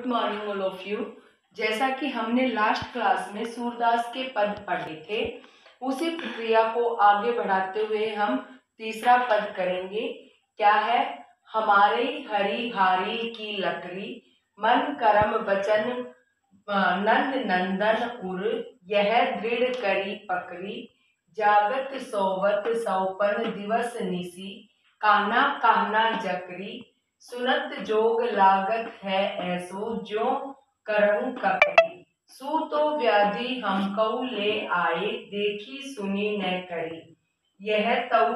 Morning all of you. जैसा कि हमने लास्ट क्लास में सूरदास के पद पढ़े थे, उसी प्रक्रिया को आगे बढ़ाते हुए हम तीसरा पद करेंगे। क्या है? हमारे हरी हारी की लकड़ी, मन करम वचन नंद नंदन उर, यह दृढ़ करी पकड़ी, जागत सोवत सौपन दिवस निसी, कान्हा कान्हा जकरी, सुनत जोग लागत है ऐसो, ज्यों करहूं ककरी, सू तो व्याधि हमकऊ ले आए, देखी सुनी न करी, यह तऊ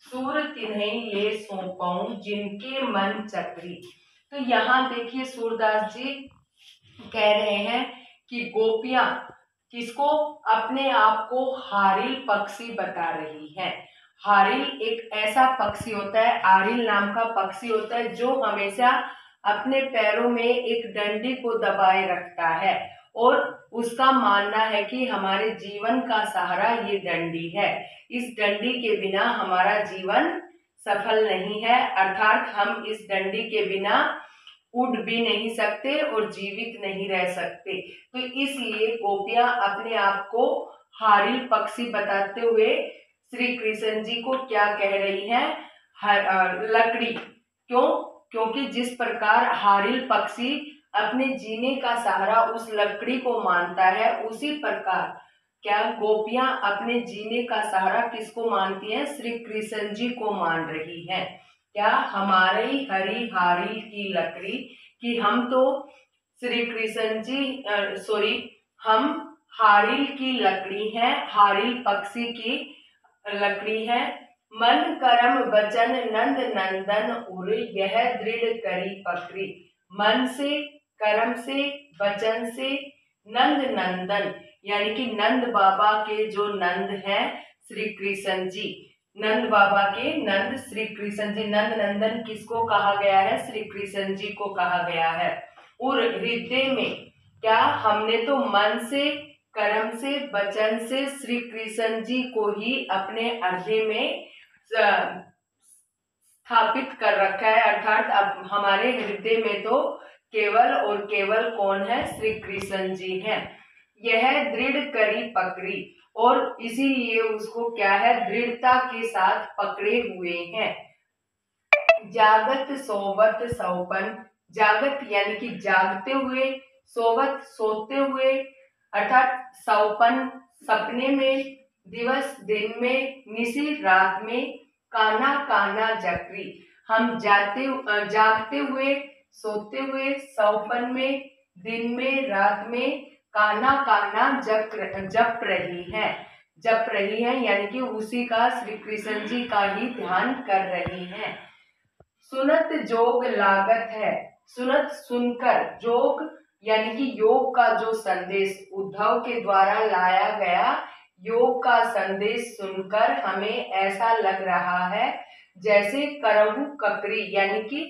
सूर तिन्हई ले सौंपऊं, जिनके मन चकरी। तो यहाँ देखिए सूरदास जी कह रहे हैं कि गोपियां किसको? अपने आप को हारिल पक्षी बता रही हैं। हारिल एक ऐसा पक्षी होता है, आरिल नाम का पक्षी होता है, जो हमेशा अपने पैरों में एक डंडी को दबाए रखता है और उसका मानना है कि हमारे जीवन का सहारा ये डंडी है। इस डंडी के बिना हमारा जीवन सफल नहीं है, अर्थात हम इस डंडी के बिना उड़ भी नहीं सकते और जीवित नहीं रह सकते। तो इसलिए गोपियां अपने आप को हारिल पक्षी बताते हुए श्री कृष्ण जी को क्या कह रही हैं? लकड़ी। क्यों? क्योंकि जिस प्रकार हारिल पक्षी अपने जीने का सहारा उस लकड़ी को मानता है, उसी प्रकार क्या गोपियां अपने जीने का सहारा किसको मानती हैं? श्री कृष्ण जी को मान रही हैं। क्या? हमारे हरी हारिल की लकड़ी, कि हम तो श्री कृष्ण जी हम हारिल की लकड़ी हैं, हारिल पक्षी की लकड़ी है। मन करम वचन नंद नंदन उर, यह दृढ़ करी पकड़ी। मन से, कर्म से, वचन से, नंद नंदन यानी कि नंद बाबा के जो नंद हैं श्री कृष्ण जी, नंद बाबा के नंद श्री कृष्ण जी। नंद नंदन किसको कहा गया है? श्री कृष्ण जी को कहा गया है। और हृदय में क्या? हमने तो मन से, कर्म से, वचन से श्री कृष्ण जी को ही अपने हृदय में स्थापित कर रखा है, अर्थात अब हमारे हृदय में तो केवल और केवल कौन है? श्री कृष्ण जी हैं। यह दृढ़ करी पकड़ी, और इसीलिए उसको क्या है? दृढ़ता के साथ पकड़े हुए हैं। जागत सोवत सौपन, जागत यानी कि जागते हुए, सोवत सोते हुए, अर्थात सौपन सपने में, दिवस दिन में, निसी रात में, कान्हा कान्हा जकरी हम जागते हुए, सोते हुए, सौपन में, दिन में, रात में कान्हा कान्हा जप रही हैं यानी कि उसी का, श्री कृष्ण जी का ही ध्यान कर रही हैं। सुनत जोग लागत है, सुनत सुनकर, जोग यानी कि योग का जो संदेश उद्धव के द्वारा लाया गया, योग का संदेश सुनकर हमें ऐसा लग रहा है जैसे करहु ककड़ी यानी कि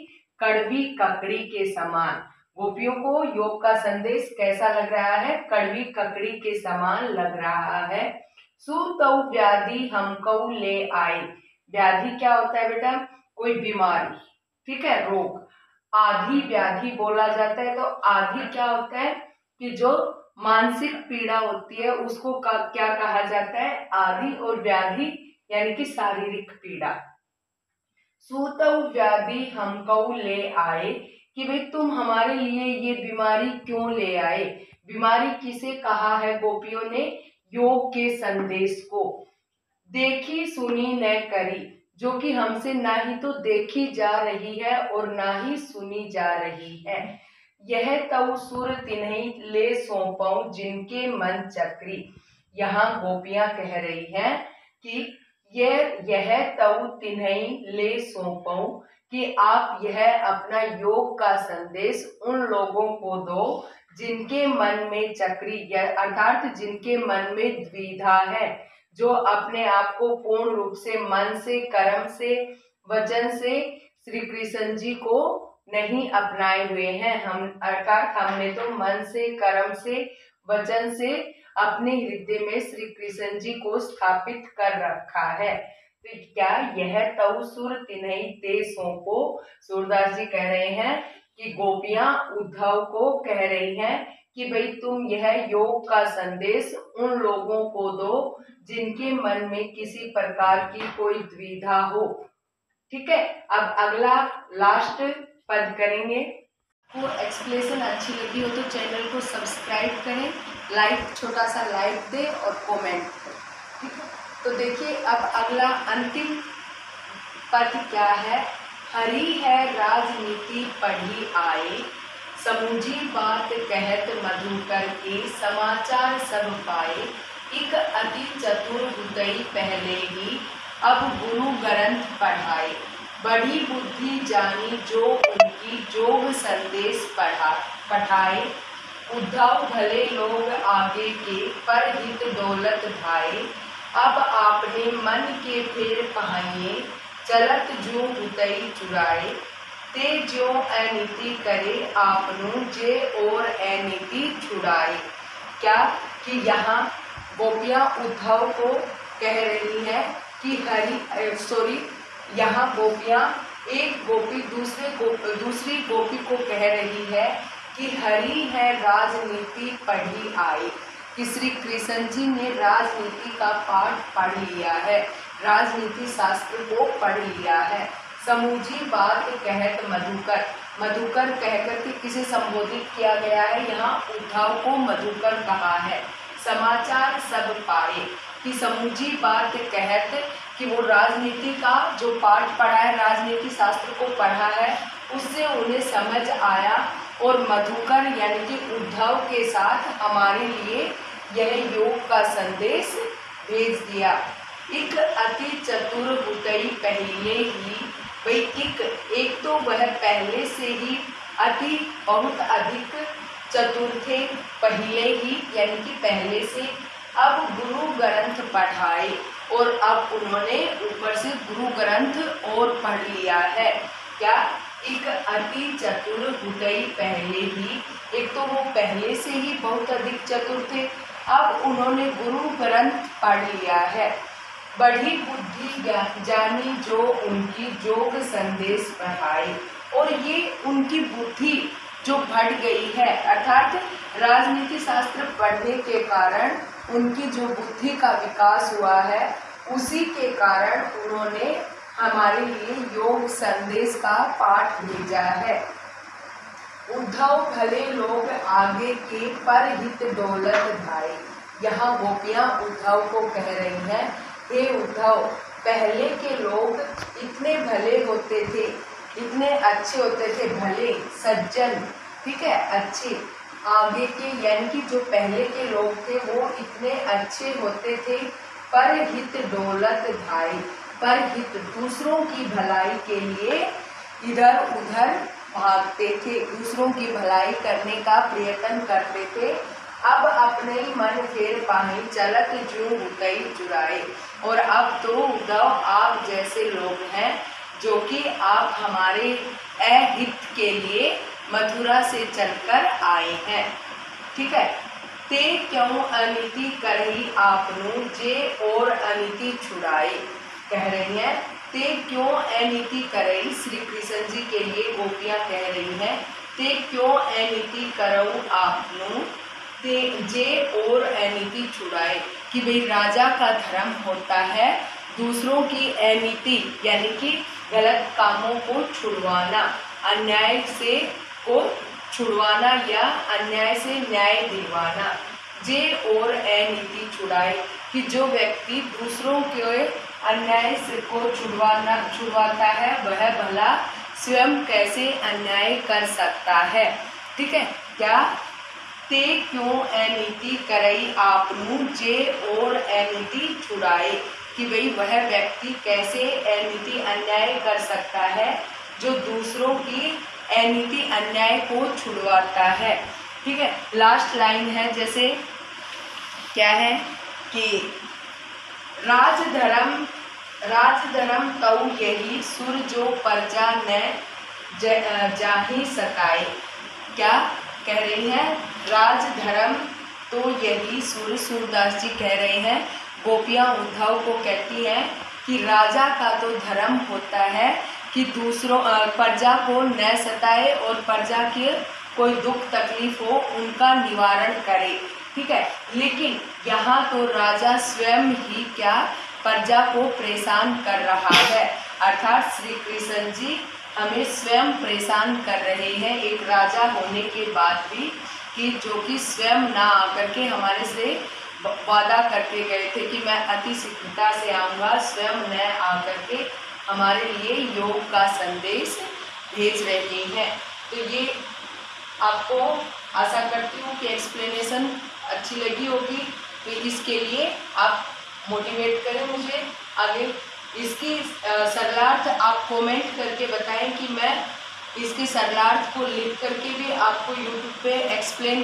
कड़वी ककड़ी के समान। गोपियों को योग का संदेश कैसा लग रहा है? कड़वी ककड़ी के समान लग रहा है। सुतौ व्याधि हमको ले आए। व्याधि क्या होता है बेटा? कोई बीमारी, ठीक है, रोग। आधि व्याधि बोला जाता है। तो आधि क्या होता है? कि जो मानसिक पीड़ा होती है उसको क्या कहा जाता है? आधि। और व्याधि यानी कि शारीरिक पीड़ा। सुतौ व्याधि हमको ले आए, कि भाई तुम हमारे लिए ये बीमारी क्यों ले आए? बीमारी किसे कहा है गोपियों ने? योग के संदेश को। देखी सुनी न करी, जो कि हमसे ना ही तो देखी जा रही है और ना ही सुनी जा रही है। यह तऊ सुर तिन्हई ले सौंपऊं, जिनके मन चक्री। यहाँ गोपियां कह रही हैं कि यह तऊ तिन्हई ले सौंपऊं, कि आप यह अपना योग का संदेश उन लोगों को दो जिनके मन में चक्री, अर्थात जिनके मन में द्विधा है, जो अपने आप को पूर्ण रूप से मन से, कर्म से, वचन से श्री कृष्ण जी को नहीं अपनाए हुए हैं। अर्थात हमने तो मन से, कर्म से, वचन से अपने हृदय में श्री कृष्ण जी को स्थापित कर रखा है। तो क्या? यह तऊ सुर तिन्हई ते सौंपो। सूरदास जी कह रहे हैं कि गोपियां उद्धव को कह रही हैं कि भाई तुम यह योग का संदेश उन लोगों को दो जिनके मन में किसी प्रकार की कोई द्विधा हो। ठीक है, अब अगला लास्ट पद करेंगे। वो एक्सप्लेनेशन अच्छी लगी हो तो चैनल को सब्सक्राइब करें, लाइक छोटा सा लाइक दें और कमेंट करें। ठीक है, तो देखिए अब अगला अंतिम पद क्या है। हरी है राजनीति पढ़ी आए, समूझी बात कहत मधुकर के, समाचार सब पाए, एक अति चतुर हृदय पहले ही, अब गुरु ग्रंथ पढ़ाए, बड़ी बुद्धि जानी जो उनकी, जोग संदेश पठाए, उद्धव भले लोग आगे के, पर हित दौलत भाए, अब आपने मन के फेर पहाइए, चलत जो हृदय चुराए, ते जो अनीति करे आपनु, जे और अनीति छुड़ाए। क्या कि यहाँ गोपियां उद्धव को कह रही हैं कि यहाँ गोपियां एक गोपी दूसरी गोपी को कह रही है कि हरि है राजनीति पढ़ी आई, कि श्री कृष्ण जी ने राजनीति का पाठ पढ़ लिया है, राजनीति शास्त्र को पढ़ लिया है। समूची बात कहत मधुकर कहकर के किसे संबोधित किया गया है, यहाँ उद्धव को मधुकर कहा है। समाचार सब पाए, कि समूची बात कहत कि वो राजनीति का जो पाठ पढ़ा है, राजनीति शास्त्र को पढ़ा है, उससे उन्हें समझ आया और मधुकर यानी कि उद्धव के साथ हमारे लिए यह योग का संदेश भेज दिया। एक अति चतुर हृदय पहले ही, भाई एक तो वह पहले से ही अति बहुत अधिक चतुर थे, पहले ही यानी कि पहले से, अब गुरु ग्रंथ पढ़ाए और अब उन्होंने ऊपर से गुरु ग्रंथ और पढ़ लिया है। क्या एक अति चतुर हृदय पहले ही, एक तो वो पहले से ही बहुत अधिक चतुर थे, अब उन्होंने गुरु ग्रंथ पढ़ लिया है। बड़ी बुद्धि जानी जो उनकी, जोग संदेश पढ़ाए, और ये उनकी बुद्धि जो बढ़ गई है, अर्थात राजनीति शास्त्र पढ़ने के कारण उनकी जो बुद्धि का विकास हुआ है, उसी के कारण उन्होंने हमारे लिए योग संदेश का पाठ भेजा है। उद्धव भले लोग आगे के, पर हित दौलत भाई। यहाँ गोपियां उद्धव को कह रही हैं, हे उद्धव, पहले के लोग इतने भले होते थे, इतने अच्छे होते थे, भले सज्जन, ठीक है, अच्छे, आगे के यानी कि जो पहले के लोग थे वो इतने अच्छे होते थे, पर हित दौलत भाई, पर हित दूसरों की भलाई के लिए इधर उधर भागते थे, दूसरों की भलाई करने का प्रयत्न करते थे। अब अपने ही मन फेर पानी, चलत जो हृदय चुराए, और अब तो उद्धव आप जैसे लोग हैं जो कि आप हमारे अहित के लिए मथुरा से चलकर आए हैं। ठीक है, ते क्यों अनीति करही आपनु, जे और अनीति छुड़ाए। कह रही हैं ते क्यों अनीति करही, श्री कृष्ण जी के लिए गोपियां कह रही हैं, ते क्यों अनीति करऊ आपनु, ते जे और अनीति छुड़ाए, कि भाई राजा का धर्म होता है दूसरों की अनीति यानी कि गलत कामों को छुड़वाना, अन्याय से को छुड़वाना या अन्याय से न्याय दिलवाना। जे और अनीति छुड़ाए, कि जो व्यक्ति दूसरों के अन्याय से को छुड़वाता है, वह भला स्वयं कैसे अन्याय कर सकता है। ठीक है, क्या ते क्यों अनीति करई आपनु, जे और अनीति छुड़ाए, कि भाई वह व्यक्ति कैसे अनीति अन्याय कर सकता है जो दूसरों की अनीति अन्याय को छुड़वाता है। ठीक है, लास्ट लाइन है, जैसे क्या है कि राजधर्म तऊ यही, सुर जो प्रजा न जाहि सकाए। क्या कह रही है, राजधर्म तो यही, सूरदास जी कह रहे हैं, गोपियां उद्धव को कहती हैं कि राजा का तो धर्म होता है कि दूसरों प्रजा को न सताए और प्रजा के कोई दुख तकलीफ हो उनका निवारण करे। ठीक है, लेकिन यहाँ तो राजा स्वयं ही क्या प्रजा को परेशान कर रहा है, अर्थात श्री कृष्ण जी हमें स्वयं परेशान कर रहे हैं एक राजा होने के बाद भी, कि जो कि स्वयं ना आकर के हमारे से वादा करके गए थे कि मैं अति शीघ्रता से आऊँगा, स्वयं न आकर के हमारे लिए योग का संदेश भेज रही हैं। तो ये आपको आशा करती हूँ कि एक्सप्लेनेशन अच्छी लगी होगी। तो इसके लिए आप मोटिवेट करें मुझे आगे। इसकी सरलार्थ आप कमेंट करके बताएं कि मैं इसके सरलार्थ को लिख करके भी आपको यूट्यूब पे एक्सप्लेन